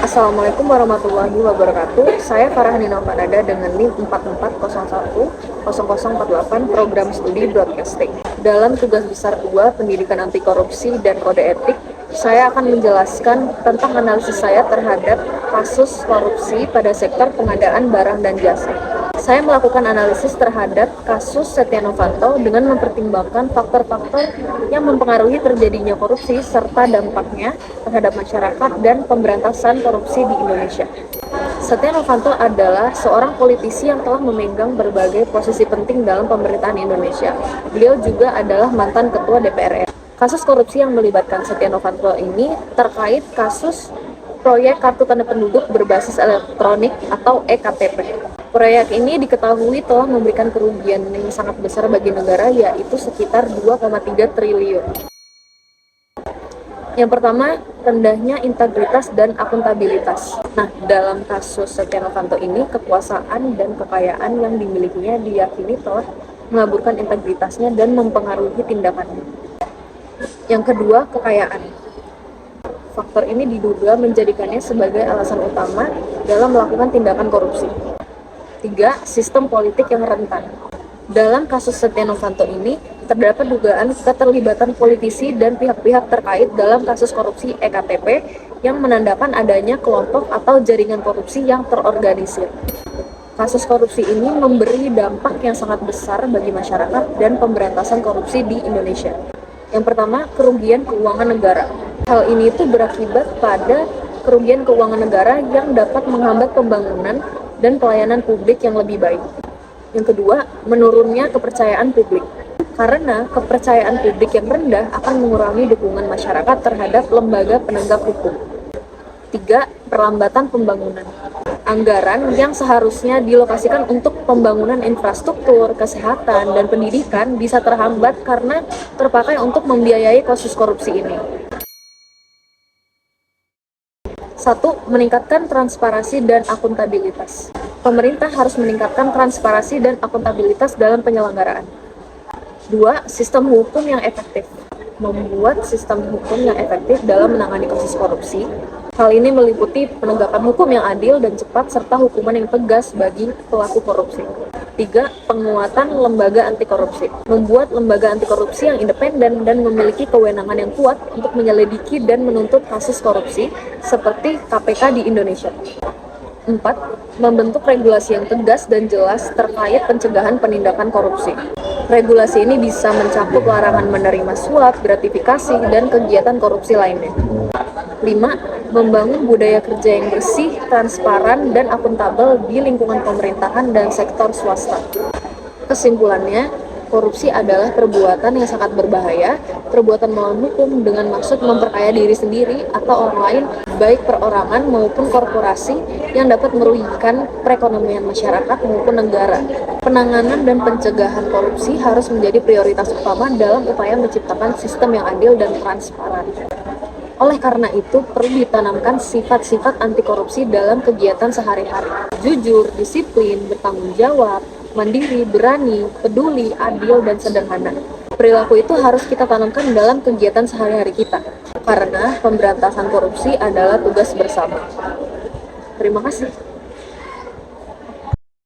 Assalamualaikum warahmatullahi wabarakatuh. Saya Farahani Novanada dengan NIM 44010048 Program Studi Broadcasting. Dalam tugas besar 2 Pendidikan Anti Korupsi dan Kode Etik, saya akan menjelaskan tentang analisis saya terhadap kasus korupsi pada sektor pengadaan barang dan jasa. Saya melakukan analisis terhadap kasus Setia Novanto dengan mempertimbangkan faktor-faktor yang mempengaruhi terjadinya korupsi serta dampaknya terhadap masyarakat dan pemberantasan korupsi di Indonesia. Setia Novanto adalah seorang politisi yang telah memegang berbagai posisi penting dalam pemerintahan Indonesia. Beliau juga adalah mantan ketua DPR RI. Kasus korupsi yang melibatkan Setia Novanto ini terkait kasus proyek kartu tanda penduduk berbasis elektronik atau EKTP. Proyek ini diketahui telah memberikan kerugian yang sangat besar bagi negara, yaitu sekitar 2,3 triliun. Yang pertama, rendahnya integritas dan akuntabilitas. Nah, dalam kasus Setia Novanto ini, kekuasaan dan kekayaan yang dimilikinya diyakini telah mengaburkan integritasnya dan mempengaruhi tindakannya. Yang kedua, kekayaan. Faktor ini diduga menjadikannya sebagai alasan utama dalam melakukan tindakan korupsi. 3. Sistem politik yang rentan. Dalam kasus Setia Novanto ini, terdapat dugaan keterlibatan politisi dan pihak-pihak terkait dalam kasus korupsi EKTP yang menandakan adanya kelompok atau jaringan korupsi yang terorganisir. Kasus korupsi ini memberi dampak yang sangat besar bagi masyarakat dan pemberantasan korupsi di Indonesia. Yang pertama, kerugian keuangan negara. Hal ini itu berakibat pada kerugian keuangan negara yang dapat menghambat pembangunan dan pelayanan publik yang lebih baik. Yang kedua, menurunnya kepercayaan publik. Karena kepercayaan publik yang rendah akan mengurangi dukungan masyarakat terhadap lembaga penegak hukum. 3. Perlambatan pembangunan. Anggaran yang seharusnya dilokasikan untuk pembangunan infrastruktur, kesehatan, dan pendidikan bisa terhambat karena terpakai untuk membiayai kasus korupsi ini. 1. Meningkatkan transparansi dan akuntabilitas. Pemerintah harus meningkatkan transparansi dan akuntabilitas dalam penyelenggaraan. 2. Sistem hukum yang efektif. Membuat sistem hukum yang efektif dalam menangani kasus korupsi. Hal ini meliputi penegakan hukum yang adil dan cepat serta hukuman yang tegas bagi pelaku korupsi. 3. Penguatan lembaga anti korupsi. Membuat lembaga anti korupsi yang independen dan memiliki kewenangan yang kuat untuk menyelidiki dan menuntut kasus korupsi seperti KPK di Indonesia. 4. Membentuk regulasi yang tegas dan jelas terkait pencegahan penindakan korupsi. Regulasi ini bisa mencakup larangan menerima suap, gratifikasi, dan kegiatan korupsi lainnya. 5. Membangun budaya kerja yang bersih, transparan, dan akuntabel di lingkungan pemerintahan dan sektor swasta. Kesimpulannya, korupsi adalah perbuatan yang sangat berbahaya, perbuatan melawan hukum dengan maksud memperkaya diri sendiri atau orang lain, baik perorangan maupun korporasi yang dapat merugikan perekonomian masyarakat maupun negara. Penanganan dan pencegahan korupsi harus menjadi prioritas utama dalam upaya menciptakan sistem yang adil dan transparan. Oleh karena itu, perlu ditanamkan sifat-sifat anti korupsi dalam kegiatan sehari-hari. Jujur, disiplin, bertanggung jawab, mandiri, berani, peduli, adil, dan sederhana. Perilaku itu harus kita tanamkan dalam kegiatan sehari-hari kita, karena pemberantasan korupsi adalah tugas bersama. Terima kasih.